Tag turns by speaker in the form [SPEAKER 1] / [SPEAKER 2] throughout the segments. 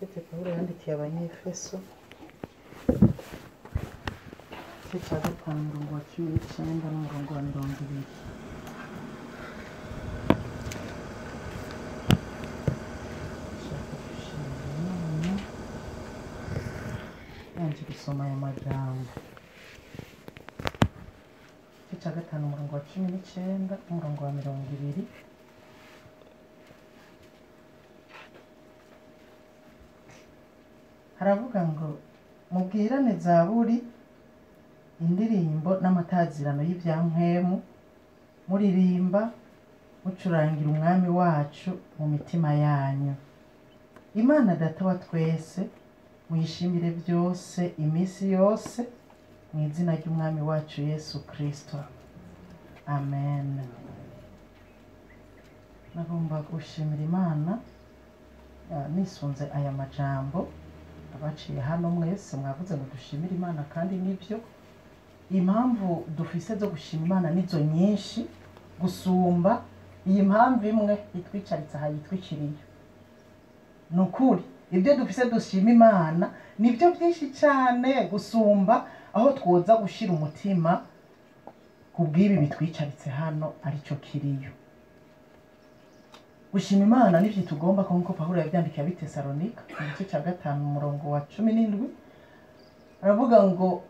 [SPEAKER 1] Icete Pawulo yandikiye Abanyefeso igice cya gatanu umurongo wa 19 n'umurongo wa 20. Nshaka gushimira Imana yanje gusoma aya majambo. Igice cya gatanu umurongo wa 19 n'umurongo wa 20. Haravuga ngo mubwirane zaburi, indirimbo n'amatazirano y'ivyampwemu, muririmba mucurangira umwami wacu mu mitima yanyu. Imana data wa twese muyishimire byose iminsi yose mu izina ry'umwami wacu Yesu Kristo. Amen. Nagomba gushimira Imana nisunze aya majambo. Abaciye hano mwese mwavuze ngo dushimire Imana, kandi nibyo impamvu dufise zo gushima Imana nizo nyinshi gusumba iyi mpamvu imwe itwicaritse aha yitwikiriye. Nukuri ibyo dufise dushima Imana nibyo byinshi cyane gusumba aho twoza gushira umutima kubw'ibi bitwicaritse hano aricyo kiriyo. Gushima Imana nivyo tugomba ko nkuko Pawulo yabyandikiye ab'Itesalonika mu gice cya gatanu umurongo wa 17. Aravuga ngo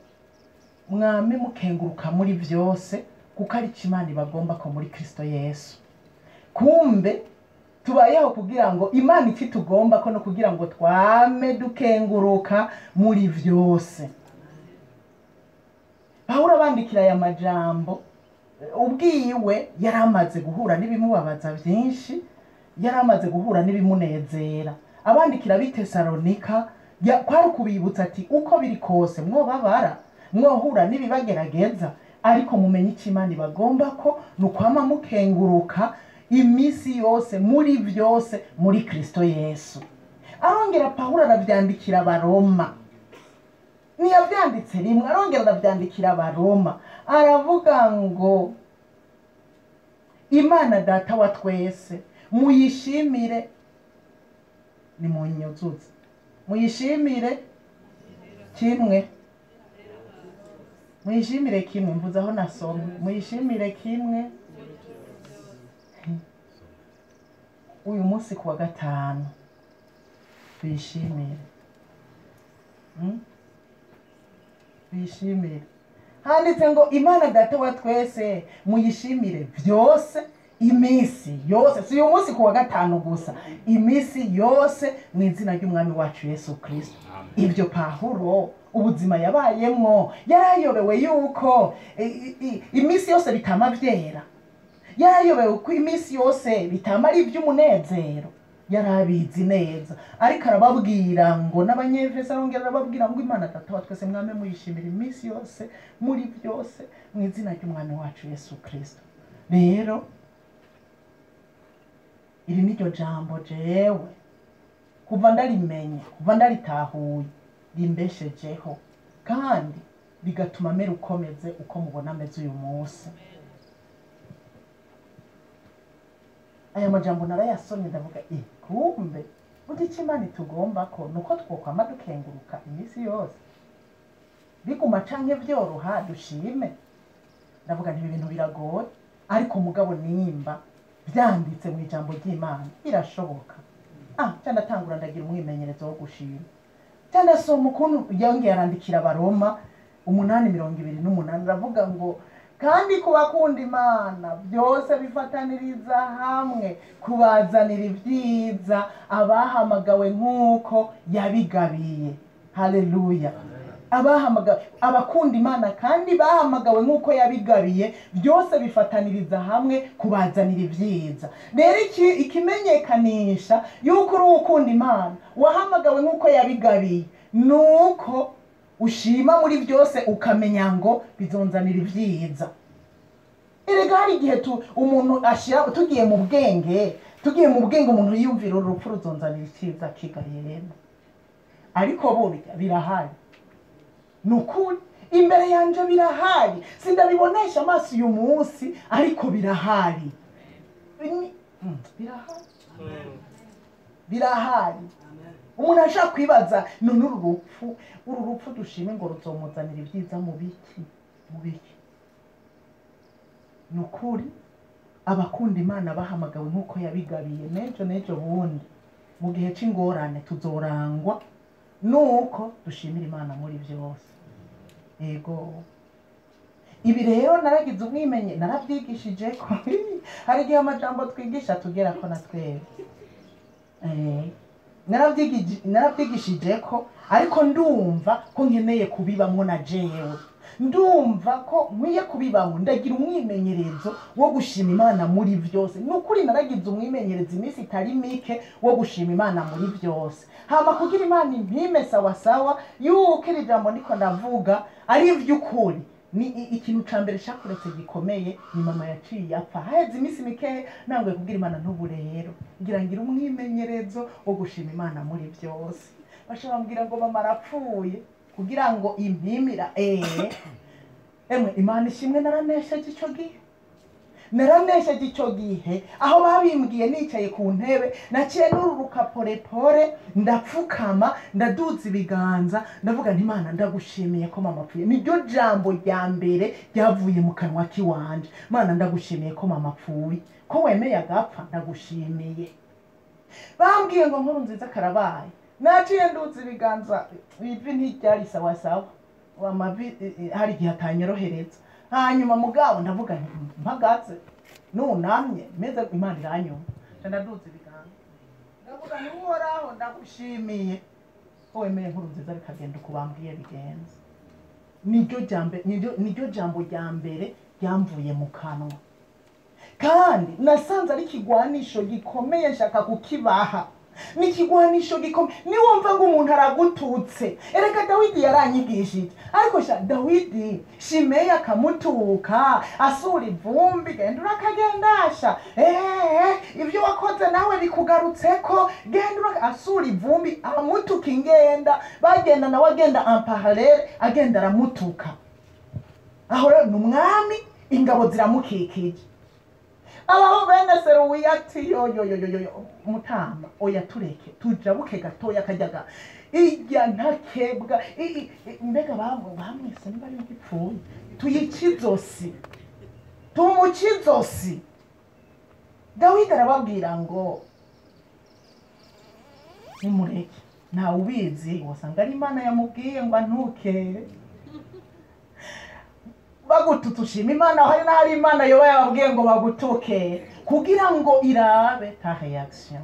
[SPEAKER 1] mwame mukenguruka muri byose kuko ari Imana ibagomba ko muri Kristo Yesu. Kumbe tubayeho kugira ngo Imana iki tugomba ko no kugira ngo twame dukenguruka muri byose. Pawulo abandikira aya majambo ubwiwe yaramaze guhura n'ibimubabaza byinshi, yaramaze guhura n'ibimunezera. Abandikira b'Itesalonika kwari kubibutsa ati uko biri kose mwobabara mwohura n'ibibagerageza, ariko mumenye iki Imana ibagomba ko nukwama mukenguruka imisi yose muri byose muri Kristo Yesu. Arongera Pawulo aravyandikira Abaroma, niyavyanditse rimwe arongera aravyandikira Abaroma, aravuga ngo Imana data wa twese muyishimire, ni munyuzuze muyishimire kimwe, muyishimire kimwe, mvuze aho nasomye muyishimire kimwe. Uyu munsi kuwa gatanu bishimire, bishimire. Handitse ngo Imana data wa twese muyishimire byose imisi yose, si uyu munsi kuwa gatanu gusa, imisi yose mu izina ry'umwami wacu Yesu Kristo. Ibyo Pawulo ubuzima yabayemwo yarayobewe yuko imisi yose bitama vyera, yarayobewe ko imisi yose bitama ari iby'umunezero, yarabizi neza. Ariko arababwira ngo n'Abanyefeso, arongera arababwira ngo Imana data wa twese mwame muyishimira imisi yose muri byose mu izina ry'umwami wacu Yesu Kristo. Rero iri niryo jambo jewe kuva ndarimenye, kuva ndaritahuye, rimbeshejeho kandi bigatuma mera ukomeze uko mubona ameze uyu munsi. Aya majambo narayasomye ndavuga kumbe burya icyo Imana itugomba ko nuko twokwama dukenguruka imisi yose, biguma canke vyoroha dushime. Ndavuga nti ibintu biragoye, ariko mugabo nimba byanditse mu ijambo ry'Imana birashoboka. Cyandatangura ndagira umwimenyerezo wo gushima. Cyandasoma ukuntu yongeye arandikira Abaroma 8:28, aravuga ngo kandi kubakunda Imana byose bifataniriza hamwe kubazanira ibyiza abahamagawe nk'uko yabigabiye. Haleluya. Abahamagawe, abakunda Imana kandi bahamagawe nk'uko yabigabiye, byose bifataniriza hamwe kubazanira ibyiza. Rero ikimenyekanisha yuko uri ukunda Imana wahamagawe nk'uko yabigabiye nuko ushima muri byose, ukamenya ngo bizonzanira ibyiza. Erega hari igihe umuntu ashira tugiye mu bwenge umuntu yiyumvira urupfu ruzonzanira icyiza kigayena, ariko burya birahari. Nukuri imbere yanje birahari, sindabibonesha amaso uyu munsi, ariko birahari. Birahari. umuntu ashaka kwibaza none uru rupfu dushime ngo ruzomuzanira ibyiza mu biki ni ukuri abakunda Imana bahamagawe nk'uko yabigabiye n'ejo bundi mu gihe c'ingorane tuzorangwa nuko dushimira Imana muri byose. Yego ibi rero naragize umwimenye narabyigishije ko hari igihe amajambo twigisha tugera ko natwebwe narabyigishije ko ariko ndumva ko nkeneye kubibamwo na jewe, ndumva ko nkwiye kubibamwo ndagira umwimenyerezo wo gushima Imana muri byose. Nukuri naragize umwimenyerezo iminsi itari mike wo gushima Imana muri byose, hama kugira Imana impime sawa yuko iri jambo niko ndavuga ari ivy'ukuri. Ni ikintu ca mbere cakuretse gikomeye ni mama yaciye apfa haheze iminsi mike, nangwe kubwira Imana ntubu rero ngira umwimenyerezo wo gushima Imana muri byose. Bashobambwira ngo mama arapfuye kugira ngo impimira emwe Imana ishimwe naranesheje ico gihe aho babimbwiye nicaye ku ntebe naciye nururuka pore ndapfukama ndaduza ibiganza ndavuga nti Imana ndagushimiye ko mama apfuye. Niryo jambo rya mbere ryavuye mu kanwa kiwanje, Imana ndagushimiye ko mama apfuye, ko wemeye agapfa ndagushimiye. Bambwiye ngo nkuru nziza karabaye, naciye nduza ibiganza ivi ntiryari sawa amavi hari igihe atanyorohereza, hanyuma mugabo ndavuga nti mpagaze nunamye meze Imana iranyuma, ndaduza ibiganza ndavuga nti Uhoraho ndagushimiye ko wemeye nkuru nziza bikagenda uko bambwiye bigenza. Niryo jambo rya mbere ryamvuye mu kanwa, kandi nasanze ari ikigwanisho gikomeye nshaka kukibaha. Ni ikigwanisho gikomeye. Niwumva ngo umuntu aragututse, ereka Dawidi yaranyigishije, ariko Dawidi Shimeya akamutuka asura ivumbi genda urakagendasha ibyo wakoze nawe bikugarutseko genda asura ivumbi amutuka ingenda bagenda nawe agenda ampaharere agenda aramutuka. Aho rero ni umwami, ingabo ziramukikije. Abaho bene Seruwiya ati yo mutamba oya tureke tujabuke gatoya kajyaga ijya ntakebwa mbega bamwese niba ari igipfuye tuyikizosi tumukizosi. Dawidi arababwira ngo nimureke, ntawe ubizi wasanga ari Imana yamubwiye ngo antukere. Bagututushima Imana hari n'ahari Imana yoba yababwiye ngo bagutuke kugira ngo irabe ta reaction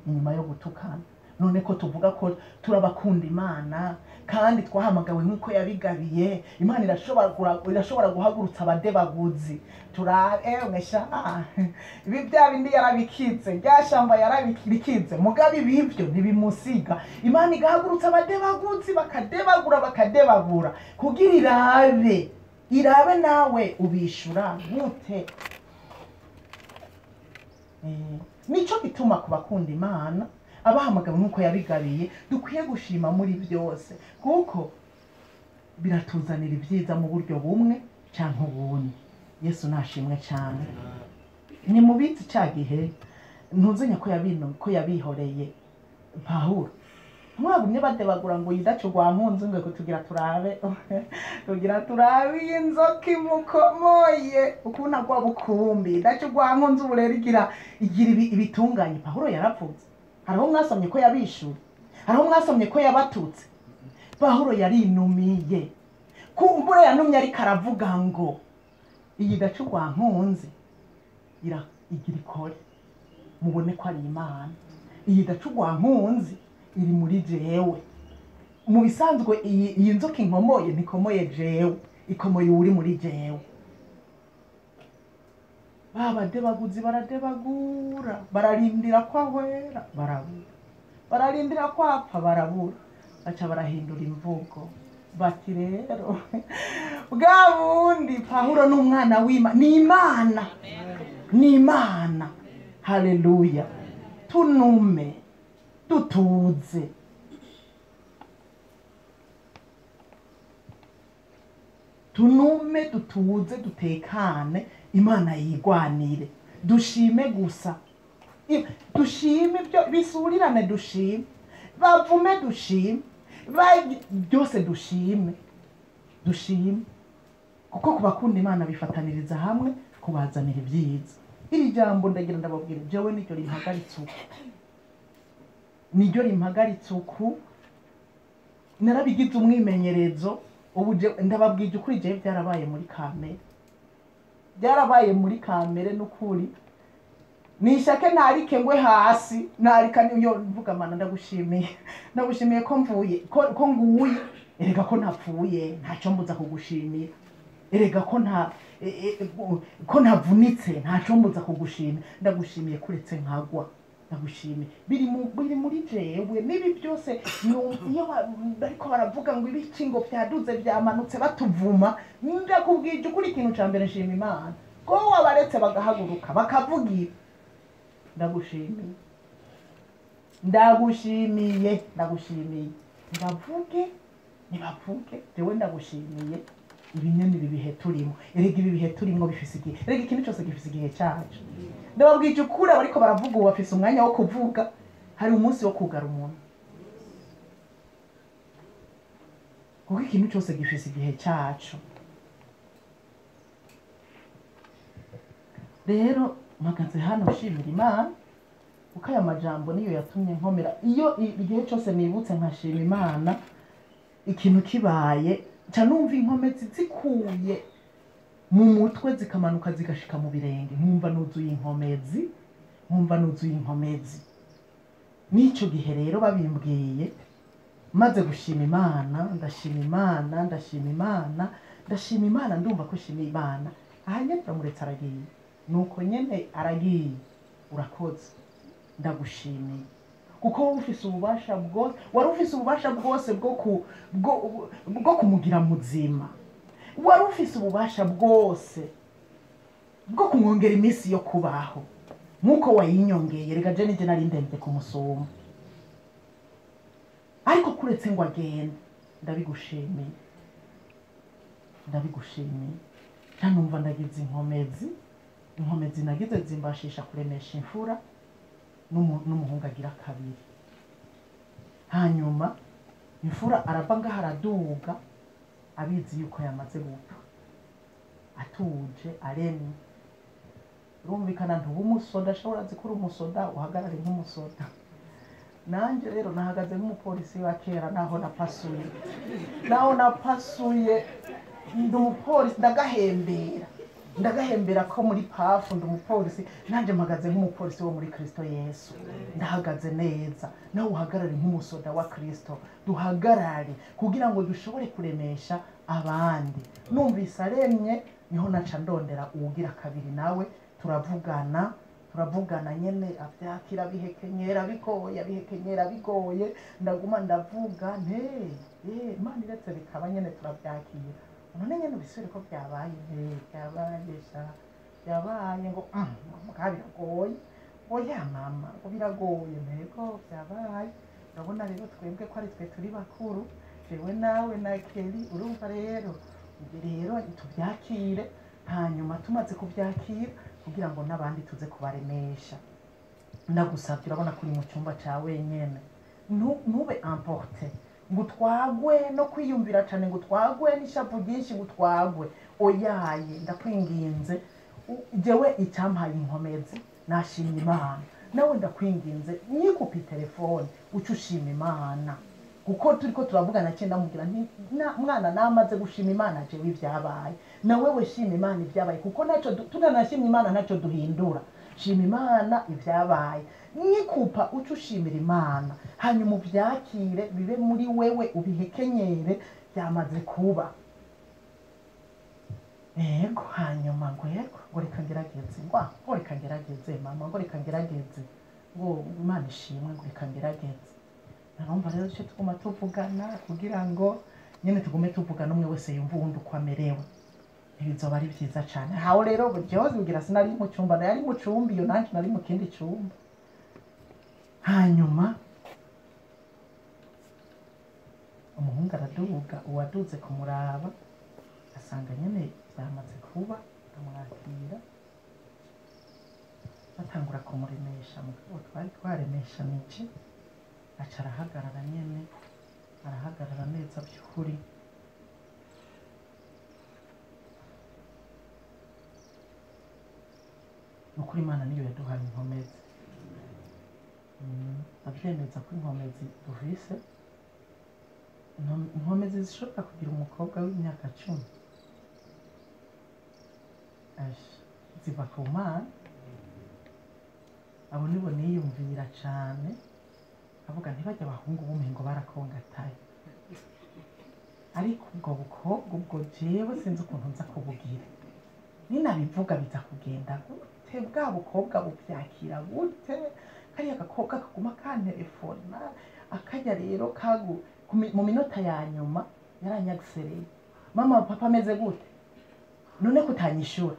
[SPEAKER 1] inyuma yo gutukana. None ko tuvuga ko turabakunda Imana kandi twahamagawe nk'uko yabigabiye, Imana irashobora guhagurutsa abadebaguzi. Mesha ibi bya bindi yarabikize, ryashamba yarabikirikize mugabe ibivyo ntibimusiga. Imana igahagurutsa abadebaguzi bakadebagura kugira irabe nawe ubishura gute. Nico gituma kubakunda Imana abahamagawe nk'uko yabigabiye dukwiye gushima muri byose, kuko biratuzanira ibyiza mu buryo bumwe cyangwa ubundi. Yesu nashimwe cyane. Ni mubitsi cya gihe ntuzenya ko yabihoreye Pawulo, mwagumye badebagura ngo yidacu rwa nkunzi ngo tugira turabe inzoka imukomoye ukuna kwa bukumbi dacu rwa nkunzi uburere igira ibitunganye. Pawulo yaravuze, hariho mwasomye ko yabishura, hariho mwasomye ko yabatutse. Pawulo yarinumiye, kumbura yanumye ariko aravuga ngo iyi dacu rwa nkunzi igira ikore mubone ko ari Imana. Iyi dacu rwa nkunzi iri muri jewe. Mu bisanzwe iyi nzoka inkomoye ntikomoye jewe, ikomoye uri muri jewe. Babadebaguzi baradebagura, bararindira kwa hwera barabura, bararindira kwapfa barabura, baca barahindura imvugo bati rero bwa bundi Pawulo n'umwana w'Imana, ni Imana. Haleluya. Tunume dutuze, dutuze dutekane, Imana yigwanire, dushime gusa dushime ibyo bisurirane, dushime bavume, dushime byose, dushime kuko kubakunda Imana bifataniriza hamwe kubazanira ibyiza. Iri jambo ndagira ndababwira jewe niryo rimpagaritse uku narabigize umwimenyerezo. Ubu ndababwije ukuri, jewe byarabaye muri kamere n'ukuri. Nishake narike ngwe hasi, narika niyo mvuga Mana ndagushimiye ko mvuye ko nguye, erega ko ntapfuye ntacyo mbuza kugushimira, erega ko ntavunitse ntacyo mbuza kugushimira, ndagushimiye kuretse nkagwa, ndagushimiye biri muri jewe. Nibi byose iyo bariko baravuga ngo ibiki ngo byaduze byamanutse batuvuma, ndakubwije ukuri ikintu ca mbere nshima Imana ko wabaretse bagahaguruka bakavugira. Ndagushimiye nibavuge jewe ndagushimiye. Ibinyoni bibihe turimo, erega ibi bihe turimo bifise igihe, erega ikintu cyose gifise igihe cyacu. Ndababwije ukuri, bariko baravuga ubu bafise umwanya wo kuvuga, hari umunsi wo kugara umuntu, kuko ikintu cyose gifise igihe cyacu. Rero mpagaze hano nshimira Imana kuko aya majambo niyo yatumye nkomera. Iyo igihe cyose nibutse nkashima Imana, ikintu kibaye ca numva inkomezi zikuye mu mutwe zikamanuka zigashika mu birenge, nkumva nuzuye inkomezi. N'ico gihe rero babimbwiye, maze gushima Imana, ndashima Imana, ndumva ko shima Imana. Aha nyene turamuretse aragiye, nuko nyene aragiye, urakoze, ndagushimiye kuko wari ufise ububasha bwose bwo kumugira muzima, wari ufise ububasha bwose bwo kumwongera iminsi yo kubaho nk'uko wayinyongeye. Rega je nije nari ndemvye kumusumba, ariko kuretse ngo agende, ndabigushimiye ntanumva ndagize inkomezi nagize zimbashisha kuremesha imfura n'umuhungu agira kabiri. Hanyuma imfura arava ngaho araduga abizi yuko yamaze gupfa, atuje aremye. Urumvikana ntuba umusoda, ashobora zikura umusoda uhagarare nk'umusoda. Nanje rero nahagaze nk'umupolisi wa kera, naho napasuye ndi umupolisi, ndagahembera ko muri pafu ndi umupolisi, nanje mpagaze nk'umupolisi wo muri Kristo Yesu. Ndahagaze neza, nawe uhagarare nk'umusoda wa Kristo, duhagarare kugira ngo dushobore kuremesha abandi. Numvise aremye, niho naca ndondera uwugira kabiri, nawe turavugana nyene avyakira bihekenyera bigoye, ndaguma ndavuga Imana iretse bikaba nyene turavyakira. None nyene bisubire ko byabaye ngo biragoye, oya mama ngo biragoye, ntego byabaye. Urabona rero twebwe ko ari twe turi bakuru, jewe nawe na Kelly, urumva rero tubyakire. Hanyuma tumaze kubyakira kugira ngo n'abandi tuze kubaremesha, ndagusabye, urabona kuri mu cyumba cya wenyene, ntube importe ngo utwagwe no kwiyumvira cyane, ngo utwagwe n'ishavu ryinshi, ngo utwagwe. Oyaye, ndakwinginze, jewe icyampaye inkomezi nashimye Imana, nawe ndakwinginze nyikupe telefone uca ushima Imana, kuko turiko turavugana cyenda mubwira nti mwana namaze gushima Imana jewe ibyabaye, nawe we shima Imana ibyabaye, kuko naco tunanashimye Imana naco duhindura. Shima Imana ibyabaye, nyikupa uca ushimira Imana, hanyuma ubyakire bibe muri wewe, ubihekenyere byamaze kuba. Ego hanyuma ngo reka ngerageze, ngo reka ngerageze mama, ngo reka ngerageze, ngo Imana ishimwe, ngo reka ngerageze. Narumva rero cyo tuguma tuvugana kugira ngo nyene tugume tuvugana, umwe wese yumva uwundi uko amerewe, ibizoba ari byiza cyane. Hawo rero jewe ngira sinari mu cyumba, nari mu cyumba iyo, nanje nari mu kindi cyumba. Hanyuma umuhungu araduga, uwaduze kumuraba asanga nyene byamaze kuba, amwakira batangura kumuremesha mugabo twari twaremeshanije aca arahagarara nyene arahagarara neza by'ukuri nukuri Imana niyo yaduhaye inkomezi avyemeza ko inkomezi dufise inkomezi zishobora kugira umukobwa w'imyaka 10 ziva ku Mana abo nibo niyumvira cane avuga ntibajya abahungu bumengo barakongataye ariko ubwo bukobwa ubwo jewe sinzi ukuntu nza kubugira ninabivuga biza kugenda gute bwa bukobwa buvyakira gute kariya gakobwa kaguma kantelefona akajya rero mu minota ya nyuma yaranyagisereye mama papa ameze gute none kutanyishura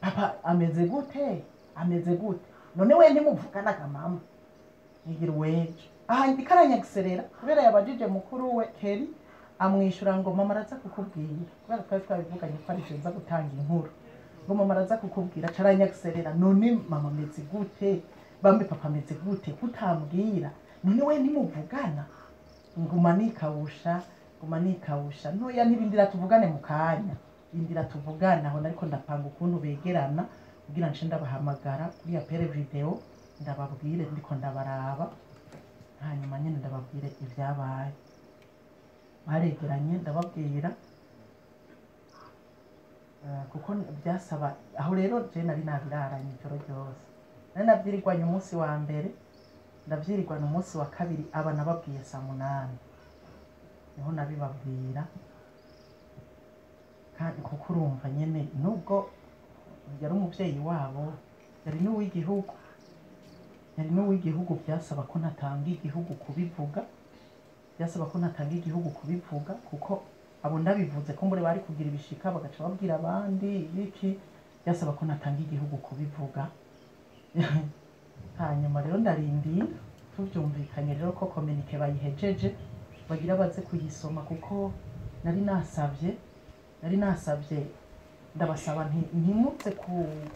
[SPEAKER 1] papa ameze gute none we ntimuvuganaga mama ngira weje aha ndikaranyagiserera kubera yabajije mukuru we Keri amwishura ngo mama araza kukubwira kubera twari twabivuganye ko ari nza gutanga inkuru ngo mama araza kukubwira caranyagiserera none mama ameze gute bambe papa ameze gute kutambwira none we ntimuvugana nguma nikawusha ntoya n'ibindira tuvugane mu kanya indira tuvugana aho nariko ndapanga ukuntu begerana kugira nce ndabahamagara kuri ya pere video ndababwire ndiko ndabaraba hanyuma nyene ndababwire ivyabaye baregeranye ndababwira kuko byasaba aho rero je nari nabiraranye ijoro ryose nari navyirirwanye umunsi wa mbere ndavyirirwana umunsi wa kabiri aba nababwiye saa 8 niho nabibabwira kandi kuko urumva nyene nubwo yari umuvyeyi wabo yari n'uw'igihugu byasaba ko ntatanga igihugu kubivuga kuko abo ndabivuze ko mbere bari kugira ibishika bagaca babwira abandi iki byasaba ko ntatanga igihugu kubivuga hanyuma rero ndarindiye tuvyumvikanye rero ko communique bayihejeje bagira baze kuyisoma kuko nari nasavye ndabasaba ntimutse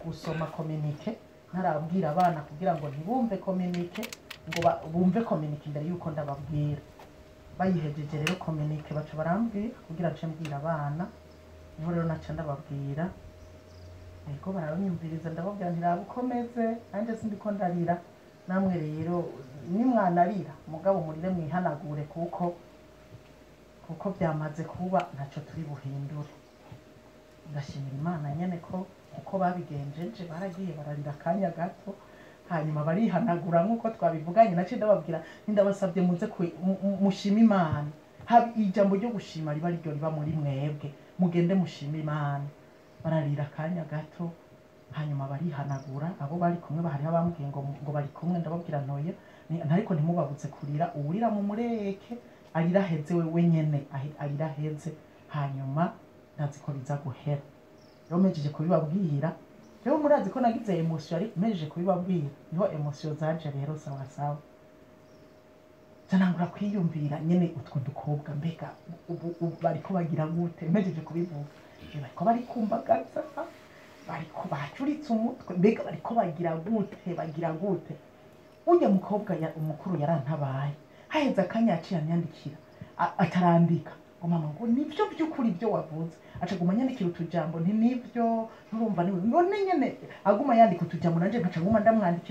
[SPEAKER 1] gusoma communique ntarabwira abana kugira ngo ntibumve communique ngo bumve communique imbere yuko ndababwira bayihejeje rero communique baca barambwira kugira nce mbwira abana niho rero naca ndababwira ego barabanyumviriza ndababwira ntirabukomeze nanjye sindiko ndarira namwe rero nimwanarira mugabo murire mwihanagure kuko byamaze kuba ntacyo turi buhindure ndashimira Imana nyene ko uko babigenjeje baragiye bararira akanya gato hanyuma barihanagura nk'uko twabivuganye nace ndababwira ndabasabye muze mushima Imana haba ijambo ryo gushima riba ryo riba muri mwebwe mugende mushima Imana bararira akanya gato hanyuma barihanagura abo bari kumwe bahari abambwiye ngo bari kumwe ndababwira ntoya ariko ntimubabuze kurira uwurira mu mureke arira heze wewe nyene arira heze hanyuma ndazi ko biza guhera rero mejeje kubibabwira rero murazi ko nagize emotion ari mejeje kubibabwira niho emotion zaje rero sawa zanangura kwiyumvira nyene utwo dukobwa mbega bariko bagira gute mejeje kubivuga bariko bari kumbagaza bariko bacuritse umutwe mbega bariko bagira gute ujya mukobwa umukuru yarantabaye haheze akanya yaciye anyandikira atarandika ngo mama ngo nivyo by'ukuri byo wavuze acaguma nyandikira utujambo nivyo nurumva none nyene aguma yandika utujambo nanje nkaca nguma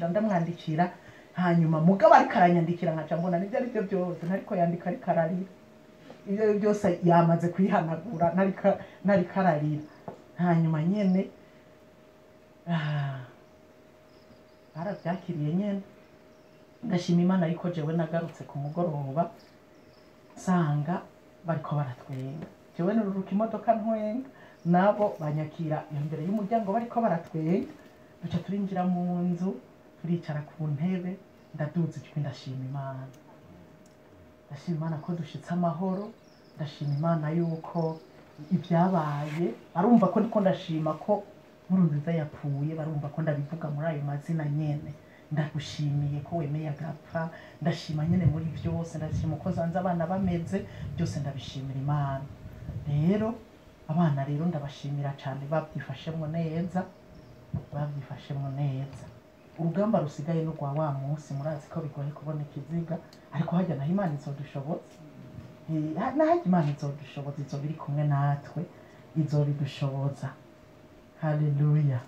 [SPEAKER 1] ndamwandikira hanyuma mugabo ari karanyandikira nkaca mbona nivyo ari byo byose ntariko yandika ari kararira ibyo byose yamaze kwihanagura nari kararira hanyuma nyene baravyakiriye nyene ndashima Imana ariko jewe nagarutse ku mugoroba sanga bariko baratwenga jewe nururuka imodoka ntwenga nabo banyakira imbere y'umuryango bariko baratwenga duca turinjira mu nzu turicara ku ntebe ndaduza ijwi ndashima Imana ko dushitse amahoro ndashima Imana yuko ibyabaye barumva ko ndiko ndashima ko Nkurunziza yapfuye barumva ko ndabivuga muri ayo mazina nyene ndagushimiye ko wemeye agapfa ndashima nyene muri byose ndashima ko zanze abana bameze byose ndabishimira Imana rero abana rero ndabashimira cyane babyifashemwe neza urugamba rusigaye n'urwa wa munsi murazi ko bigoye kubona ikiziga ariko hajya naho Imana izodushoboza naho Imana izodushoboza izoba iri kumwe natwe izobidushoboza. Haleluya.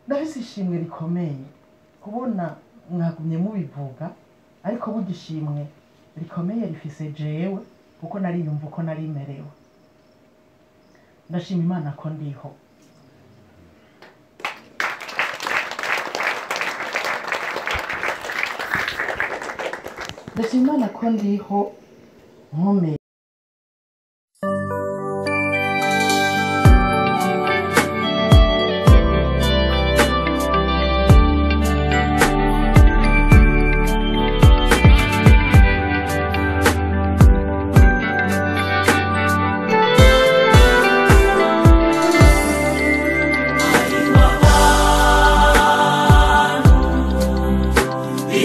[SPEAKER 1] Ndafise ishimwe rikomeye kubona mwagumye mubivuga ariko bugishimwe rikomeye rifise jewe kuko nari yumva uko nari merewe. Ndashima Imana ko ndiho. Ndashima Imana ko ndiho nkomeye.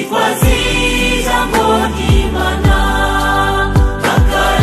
[SPEAKER 2] Kwa ziza mboni mana, kakara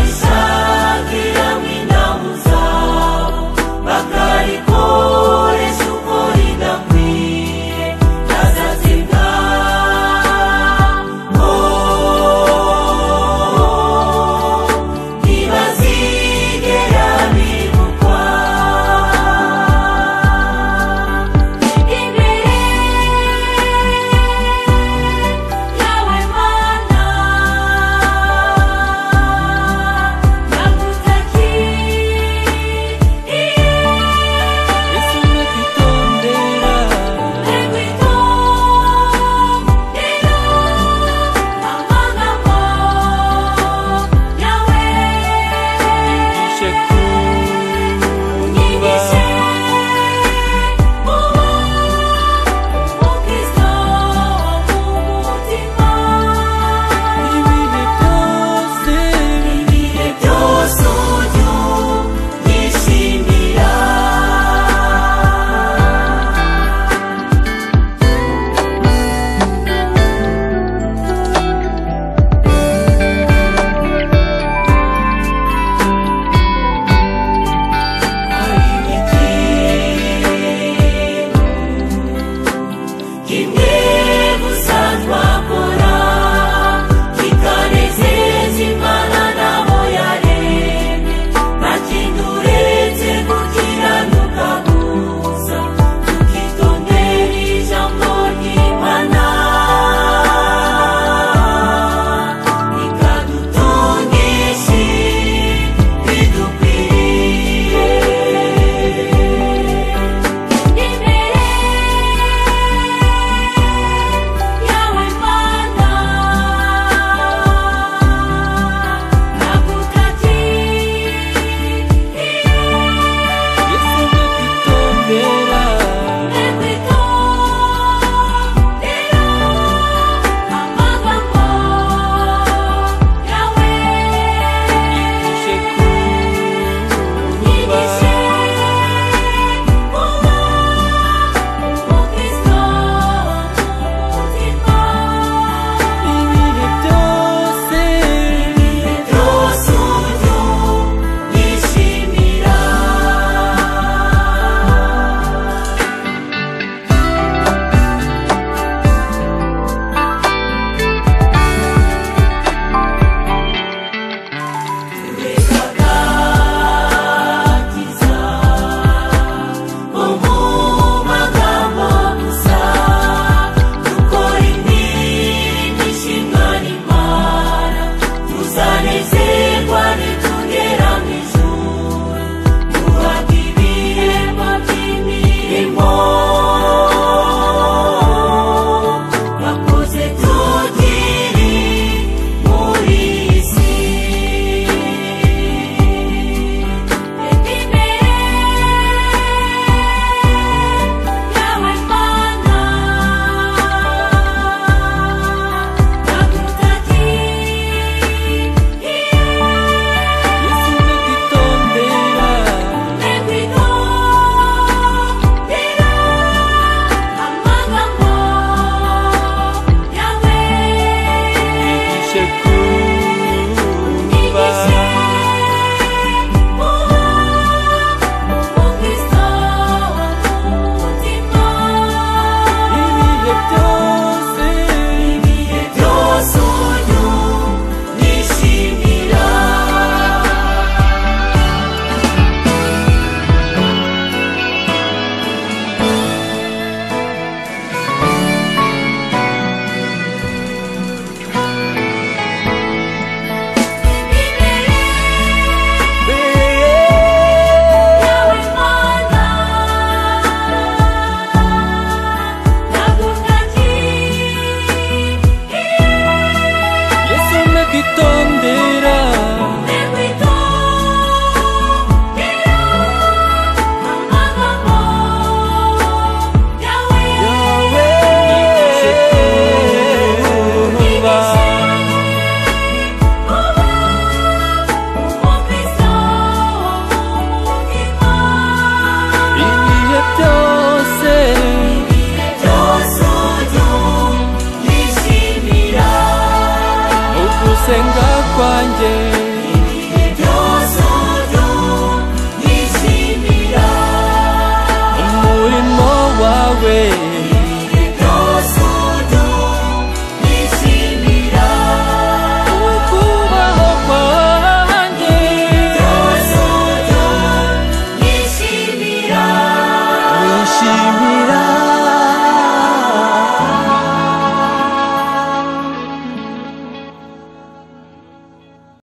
[SPEAKER 2] kwanjye